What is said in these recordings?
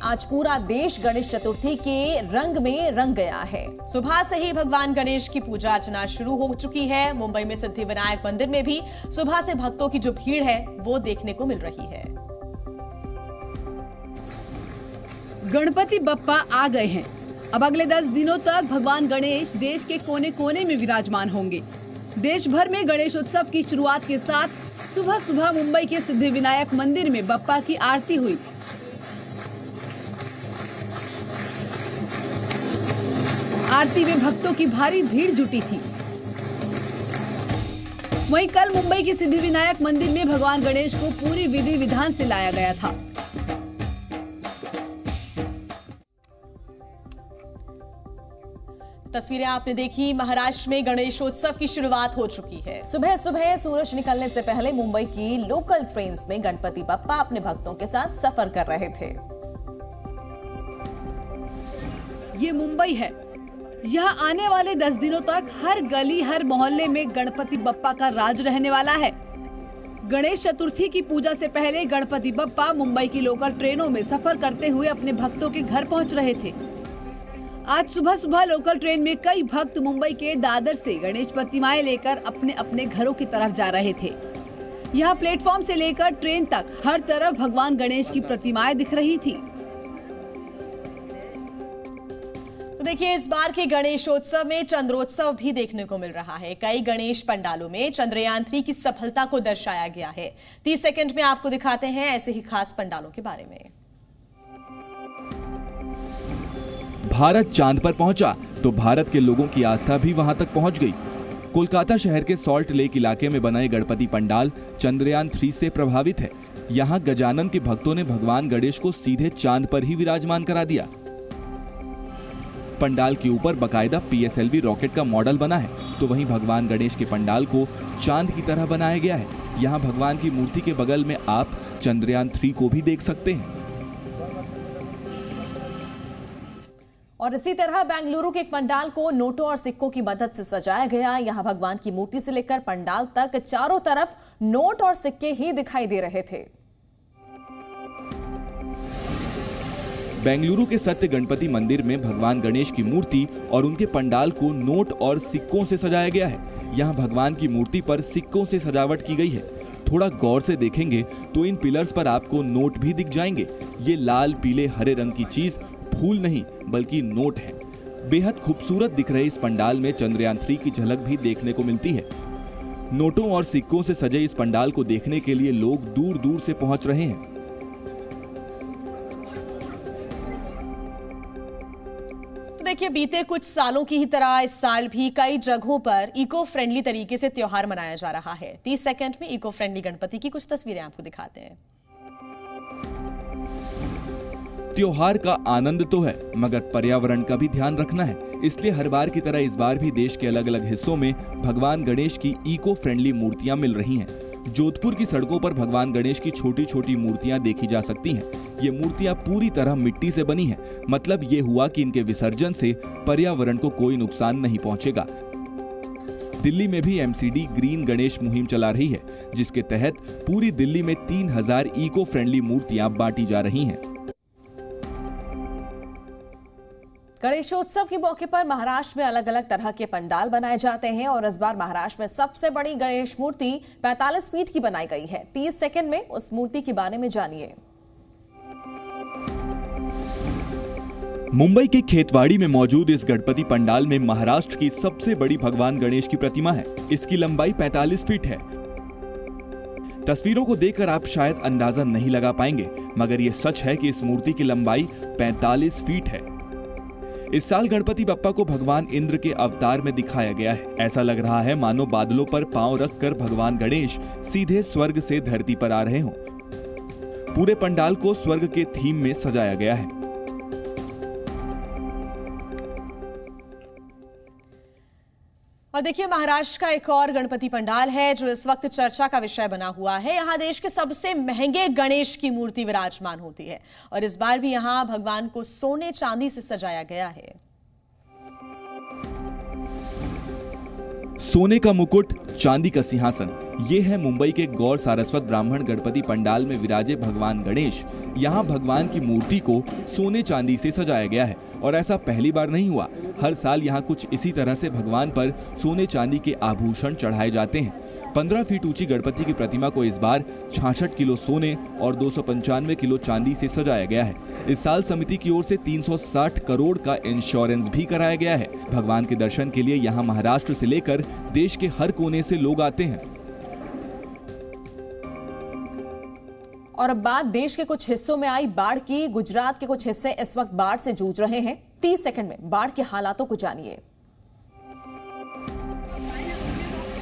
आज पूरा देश गणेश चतुर्थी के रंग में रंग गया है। सुबह से ही भगवान गणेश की पूजा अर्चना शुरू हो चुकी है। मुंबई में सिद्धिविनायक मंदिर में भी सुबह से भक्तों की जो भीड़ है वो देखने को मिल रही है। गणपति बप्पा आ गए हैं। अब अगले 10 दिनों तक भगवान गणेश देश के कोने कोने में विराजमान होंगे। देश भर में गणेश उत्सव की शुरुआत के साथ सुबह सुबह मुंबई के सिद्धिविनायक मंदिर में बप्पा की आरती हुई। आरती में भक्तों की भारी भीड़ जुटी थी। वहीं कल मुंबई के सिद्धिविनायक मंदिर में भगवान गणेश को पूरी विधि विधान से लाया गया था। तस्वीरें आपने देखी। महाराष्ट्र में गणेशोत्सव की शुरुआत हो चुकी है। सुबह सुबह सूरज निकलने से पहले मुंबई की लोकल ट्रेन्स में गणपति बप्पा अपने भक्तों के साथ सफर कर रहे थे। ये मुंबई है। यहाँ आने वाले 10 दिनों तक हर गली हर मोहल्ले में गणपति बप्पा का राज रहने वाला है। गणेश चतुर्थी की पूजा से पहले गणपति बप्पा मुंबई की लोकल ट्रेनों में सफर करते हुए अपने भक्तों के घर पहुंच रहे थे। आज सुबह सुबह लोकल ट्रेन में कई भक्त मुंबई के दादर से गणेश प्रतिमाएं लेकर अपने अपने घरों की तरफ जा रहे थे। यहाँ प्लेटफॉर्म से लेकर ट्रेन तक हर तरफ भगवान गणेश की प्रतिमाएं दिख रही थी। तो देखिए, इस बार के गणेशोत्सव में चंद्रोत्सव भी देखने को मिल रहा है। कई गणेश पंडालों में चंद्रयान 3 की सफलता को दर्शाया गया है। 30 सेकंड में आपको दिखाते हैं ऐसे ही खास पंडालों के बारे में। भारत चांद पर पहुंचा तो भारत के लोगों की आस्था भी वहां तक पहुंच गई। कोलकाता शहर के सॉल्ट लेक इलाके में बनाए गणपति पंडाल चंद्रयान 3 से प्रभावित है। यहां गजानन के भक्तों ने भगवान गणेश को सीधे चांद पर ही विराजमान करा दिया। पंडाल के ऊपर बकायदा PSLV रॉकेट का मॉडल बना है, तो वहीं भगवान गणेश के पंडाल को चांद की तरह बनाया गया है। यहाँ भगवान की मूर्ति के बगल में आप चंद्रयान 3 को भी देख सकते हैं। और इसी तरह बेंगलुरु के एक पंडाल को नोटों और सिक्कों की मदद से सजाया गया। यहाँ भगवान की मूर्ति से लेकर पंडाल तक चारों तरफ नोट और सिक्के ही दिखाई दे रहे थे। बेंगलुरु के सत्य गणपति मंदिर में भगवान गणेश की मूर्ति और उनके पंडाल को नोट और सिक्कों से सजाया गया है। यहाँ भगवान की मूर्ति पर सिक्कों से सजावट की गई है। थोड़ा गौर से देखेंगे तो इन पिलर्स पर आपको नोट भी दिख जाएंगे। ये लाल पीले हरे रंग की चीज फूल नहीं बल्कि नोट है। बेहद खूबसूरत दिख रहे इस पंडाल में चंद्रयान 3 की झलक भी देखने को मिलती है। नोटों और सिक्कों से सजे इस पंडाल को देखने के लिए लोग दूर दूर से पहुंच रहे हैं। तो देखिए, बीते कुछ सालों की ही तरह इस साल भी कई जगहों पर इको फ्रेंडली तरीके से त्योहार मनाया जा रहा है। 30 सेकंड में इको फ्रेंडली गणपति की कुछ तस्वीरें आपको दिखाते हैं। त्योहार का आनंद तो है, मगर पर्यावरण का भी ध्यान रखना है। इसलिए हर बार की तरह इस बार भी देश के अलग अलग हिस्सों में भगवान गणेश की इको फ्रेंडली मूर्तियां मिल रही हैं। जोधपुर की सड़कों पर भगवान गणेश की छोटी छोटी मूर्तियां देखी जा सकती हैं। ये मूर्तियां पूरी तरह मिट्टी से बनी हैं। मतलब ये हुआ कि इनके विसर्जन से पर्यावरण को कोई नुकसान नहीं पहुंचेगा। दिल्ली में भी MCD ग्रीन गणेश मुहिम चला रही है, जिसके तहत पूरी दिल्ली में 3000 इको फ्रेंडली मूर्तियां बांटी जा रही हैं। गणेशोत्सव के मौके पर महाराष्ट्र में अलग अलग तरह के पंडाल बनाए जाते हैं और इस बार महाराष्ट्र में सबसे बड़ी गणेश मूर्ति 45 फीट की बनाई गई है। 30 सेकंड में उस मूर्ति के बारे में जानिए। मुंबई के खेतवाड़ी में मौजूद इस गणपति पंडाल में महाराष्ट्र की सबसे बड़ी भगवान गणेश की प्रतिमा है। इसकी लंबाई 45 फीट है। तस्वीरों को देखकर आप शायद अंदाजा नहीं लगा पाएंगे, मगर यह सच है कि इस मूर्ति की लंबाई 45 फीट है। इस साल गणपति बप्पा को भगवान इंद्र के अवतार में दिखाया गया है। ऐसा लग रहा है मानो बादलों पर पांव रखकर भगवान गणेश सीधे स्वर्ग से धरती पर आ रहे हों। पूरे पंडाल को स्वर्ग के थीम में सजाया गया है। और देखिए, महाराष्ट्र का एक और गणपति पंडाल है जो इस वक्त चर्चा का विषय बना हुआ है। यहाँ देश के सबसे महंगे गणेश की मूर्ति विराजमान होती है और इस बार भी यहाँ भगवान को सोने चांदी से सजाया गया है। सोने का मुकुट, चांदी का सिंहासन, ये है मुंबई के गौर सारस्वत ब्राह्मण गणपति पंडाल में विराजे भगवान गणेश। यहाँ भगवान की मूर्ति को सोने चांदी से सजाया गया है और ऐसा पहली बार नहीं हुआ। हर साल यहाँ कुछ इसी तरह से भगवान पर सोने चांदी के आभूषण चढ़ाए जाते हैं। 15 फीट ऊंची गणपति की प्रतिमा को इस बार 66 किलो सोने और 295 किलो चांदी से सजाया गया है। इस साल समिति की ओर से 360 करोड़ का इंश्योरेंस भी कराया गया है। भगवान के दर्शन के लिए यहाँ महाराष्ट्र से लेकर देश के हर कोने से लोग आते हैं। और अब बात देश के कुछ हिस्सों में आई बाढ़ की। गुजरात के कुछ हिस्से इस वक्त बाढ़ से जूझ रहे हैं। 30 सेकंड में बाढ़ के हालातों को जानिए।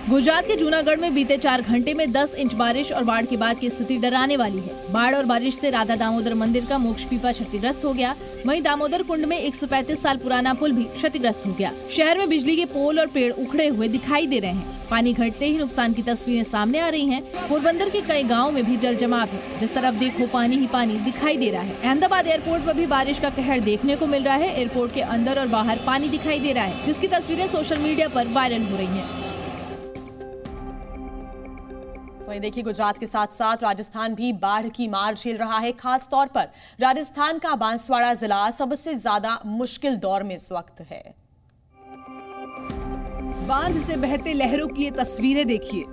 गुजरात के जूनागढ़ में बीते 4 घंटे में 10 इंच बारिश और बाढ़ के बाद की स्थिति डराने वाली है। बाढ़ और बारिश से राधा दामोदर मंदिर का मोक्ष पीपा क्षतिग्रस्त हो गया। वहीं दामोदर कुंड में 135 साल पुराना पुल भी क्षतिग्रस्त हो गया। शहर में बिजली के पोल और पेड़ उखड़े हुए दिखाई दे रहे हैं। पानी घटते ही नुकसान की तस्वीरें सामने आ रही हैं। पोरबंदर के कई गाँव में भी जल जमाव है। जिस तरफ देखो पानी ही पानी दिखाई दे रहा है। अहमदाबाद एयरपोर्ट पर भी बारिश का कहर देखने को मिल रहा है। एयरपोर्ट के अंदर और बाहर पानी दिखाई दे रहा है, जिसकी तस्वीरें सोशल मीडिया पर वायरल हो रही हैं। वहीं देखिए, गुजरात के साथ साथ राजस्थान भी बाढ़ की मार झेल रहा है। खास तौर पर राजस्थान का बांसवाड़ा जिला सबसे ज्यादा मुश्किल दौर में इस वक्त है। बांध से बहते लहरों की ये तस्वीरें देखिए,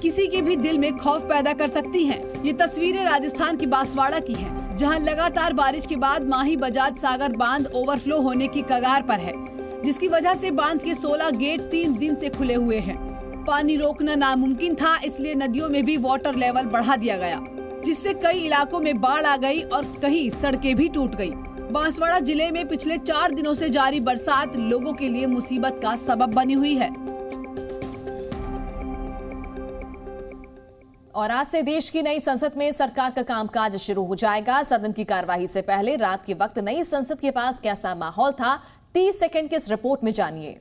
किसी के भी दिल में खौफ पैदा कर सकती हैं। ये तस्वीरें राजस्थान की बांसवाड़ा की हैं, जहां लगातार बारिश के बाद माही बजाज सागर बांध ओवरफ्लो होने की कगार पर है, जिसकी वजह से बांध के 16 गेट 3 दिन से खुले हुए हैं। पानी रोकना नामुमकिन था, इसलिए नदियों में भी वाटर लेवल बढ़ा दिया गया, जिससे कई इलाकों में बाढ़ आ गई और कहीं सड़कें भी टूट गई। बांसवाड़ा जिले में पिछले 4 दिनों से जारी बरसात लोगों के लिए मुसीबत का सबब बनी हुई है। और आज से देश की नई संसद में सरकार का कामकाज शुरू हो जाएगा। सदन की कार्यवाही से पहले रात के वक्त नई संसद के पास कैसा माहौल था, 30 सेकंड की इस रिपोर्ट में जानिए।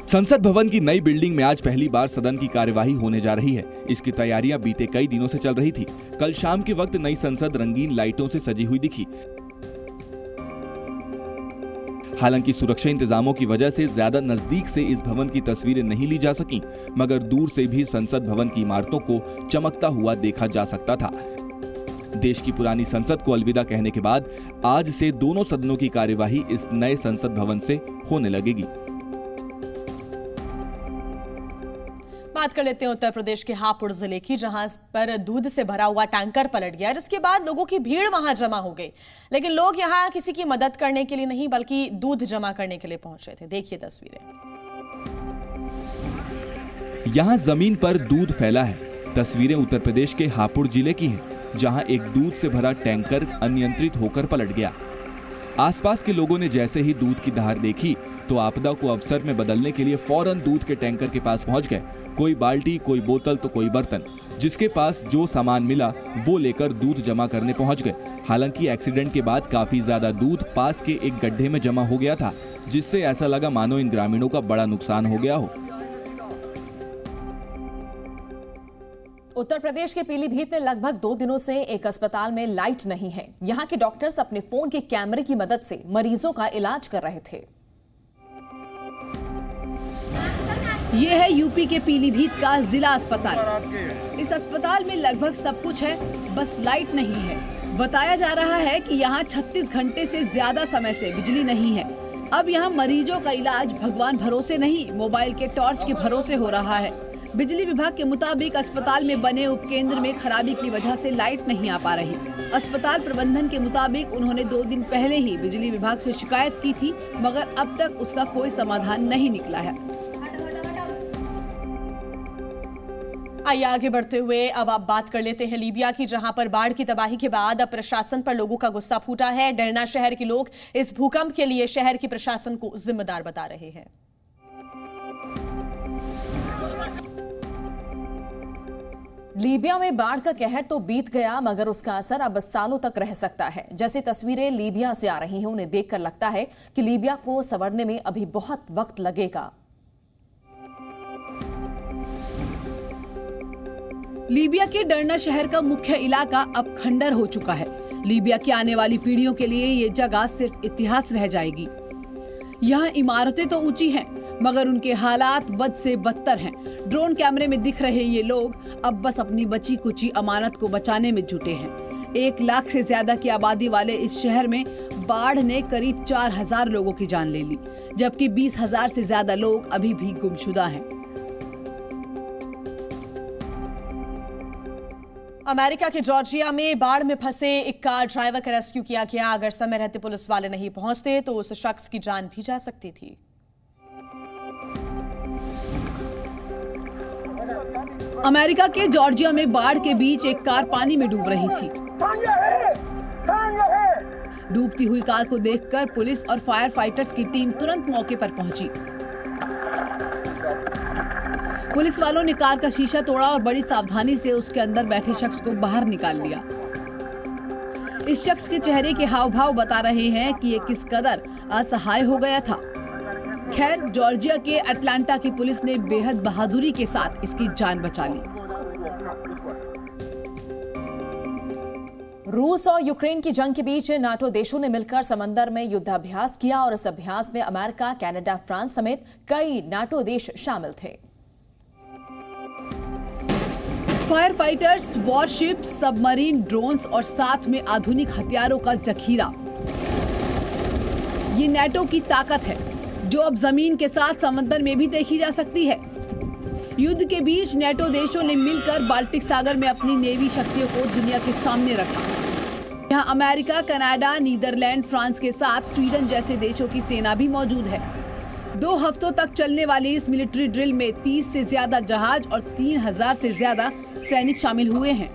संसद भवन की नई बिल्डिंग में आज पहली बार सदन की कार्यवाही होने जा रही है। इसकी तैयारियां बीते कई दिनों से चल रही थी। कल शाम के वक्त नई संसद रंगीन लाइटों से सजी हुई दिखी। हालांकि सुरक्षा इंतजामों की वजह से ज्यादा नजदीक से इस भवन की तस्वीरें नहीं ली जा सकी, मगर दूर से भी संसद भवन की इमारतों को चमकता हुआ देखा जा सकता था। देश की पुरानी संसद को अलविदा कहने के बाद आज से दोनों सदनों की कार्यवाही इस नए संसद भवन से होने लगेगी। बात कर लेते हैं उत्तर प्रदेश के हापुड़ जिले की, जहां पर दूध से भरा हुआ टैंकर पलट गया, जिसके बाद लोगों की भीड़ वहां जमा हो गई। लेकिन लोग यहां किसी की मदद करने के लिए नहीं, बल्कि दूध जमा करने के लिए पहुंचे थे। देखिए तस्वीरें। यहां जमीन पर दूध फैला है। तस्वीरें उत्तर प्रदेश के हापुड़ जिले की हैं, जहां एक दूध से भरा टैंकर अनियंत्रित होकर पलट गया। आसपास के लोगों ने जैसे ही दूध की धार देखी तो आपदा को अवसर में बदलने के लिए फौरन दूध के टैंकर के पास पहुंच गए। कोई बाल्टी, कोई बोतल तो कोई बर्तन, जिसके पास जो सामान मिला वो लेकर दूध जमा करने पहुंच गए। हालांकि एक्सीडेंट के बाद काफी ज्यादा दूध पास के एक गड्ढे में जमा हो गया था, जिससे ऐसा लगा मानो इन ग्रामीणों का बड़ा नुकसान हो गया हो। उत्तर प्रदेश के पीलीभीत में लगभग 2 दिनों से एक अस्पताल में लाइट नहीं है। यहां के डॉक्टर्स अपने फोन के कैमरे की मदद से मरीजों का इलाज कर रहे थे। ये है यूपी के पीलीभीत का जिला अस्पताल। इस अस्पताल में लगभग सब कुछ है, बस लाइट नहीं है। बताया जा रहा है कि यहाँ 36 घंटे से ज्यादा समय से बिजली नहीं है। अब यहाँ मरीजों का इलाज भगवान भरोसे नहीं, मोबाइल के टॉर्च के भरोसे हो रहा है। बिजली विभाग के मुताबिक अस्पताल में बने उपकेंद्र में खराबी की वजह से लाइट नहीं आ पा रही। अस्पताल प्रबंधन के मुताबिक उन्होंने 2 दिन पहले ही बिजली विभाग से शिकायत की थी, मगर अब तक उसका कोई समाधान नहीं निकला है। आइए आगे बढ़ते हुए अब आप बात कर लेते हैं लीबिया की, जहां पर बाढ़ की तबाही के बाद अब प्रशासन पर लोगों का गुस्सा फूटा है। डरना शहर के लोग इस भूकंप के लिए शहर की प्रशासन को जिम्मेदार बता रहे हैं। लीबिया में बाढ़ का कहर तो बीत गया, मगर उसका असर अब सालों तक रह सकता है। जैसी तस्वीरें लीबिया से आ रही हैं, उन्हें देखकर लगता है कि लीबिया को संवरने में अभी बहुत वक्त लगेगा। लीबिया के डरना शहर का मुख्य इलाका अब खंडर हो चुका है। लीबिया की आने वाली पीढ़ियों के लिए ये जगह सिर्फ इतिहास रह जाएगी। यहाँ इमारतें तो ऊंची हैं, मगर उनके हालात बद से बदतर हैं। ड्रोन कैमरे में दिख रहे ये लोग अब बस अपनी बची कुची अमानत को बचाने में जुटे हैं। 1 लाख से ज्यादा की आबादी वाले इस शहर में बाढ़ ने करीब 4000 लोगों की जान ले ली, जबकि 20,000 से ज्यादा लोग अभी भी गुमशुदा हैं। अमेरिका के जॉर्जिया में बाढ़ में फंसे एक कार ड्राइवर का रेस्क्यू किया गया। अगर समय रहते पुलिस वाले नहीं पहुंचते तो उस शख्स की जान भी जा सकती थी। अमेरिका के जॉर्जिया में बाढ़ के बीच एक कार पानी में डूब रही थी। डूबती हुई कार को देखकर पुलिस और फायर फाइटर्स की टीम तुरंत मौके पर पहुंची। पुलिस वालों ने कार का शीशा तोड़ा और बड़ी सावधानी से उसके अंदर बैठे शख्स को बाहर निकाल लिया। इस शख्स के चेहरे के हाव भाव बता रहे हैं कि ये किस कदर असहाय हो गया था। खैर, जॉर्जिया के अटलांटा की पुलिस ने बेहद बहादुरी के साथ इसकी जान बचा ली। रूस और यूक्रेन की जंग के बीच नाटो देशों ने मिलकर समंदर में युद्धाभ्यास किया और इस अभ्यास में अमेरिका, कनाडा, फ्रांस समेत कई नाटो देश शामिल थे। Fire fighters, worship, submarine, drones और साथ में आधुनिक हथियारों का जखीरा, ये नाटो की ताकत है जो अब जमीन के साथ समंदर में भी देखी जा सकती है। युद्ध के बीच नाटो देशों ने मिलकर बाल्टिक सागर में अपनी नेवी शक्तियों को दुनिया के सामने रखा। यहाँ अमेरिका, कनाडा, नीदरलैंड, फ्रांस के साथ स्वीडन जैसे देशों की सेना भी मौजूद है। 2 हफ्तों तक चलने वाली इस मिलिट्री ड्रिल में 30 से ज्यादा जहाज और 3000 से ज्यादा सैनिक शामिल हुए हैं।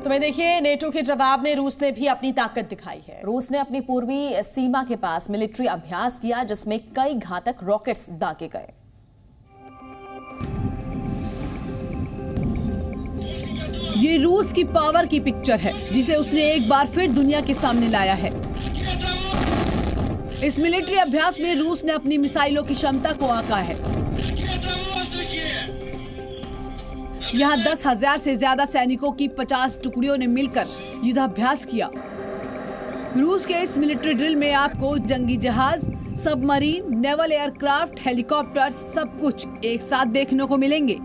तो मैं देखिए, नेटो के जवाब में रूस ने भी अपनी ताकत दिखाई है। रूस ने अपनी पूर्वी सीमा के पास मिलिट्री अभ्यास किया जिसमें कई घातक रॉकेट्स दागे गए। ये रूस की पावर की पिक्चर है जिसे उसने एक बार फिर दुनिया के सामने लाया है। इस मिलिट्री अभ्यास में रूस ने अपनी मिसाइलों की क्षमता को आंका है। यहाँ 10,000 से ज्यादा सैनिकों की 50 टुकड़ियों ने मिलकर युद्धाभ्यास किया। रूस के इस मिलिट्री ड्रिल में आपको जंगी जहाज, सबमरीन, नेवल एयरक्राफ्ट, हेलीकॉप्टर सब कुछ एक साथ देखने को मिलेंगे।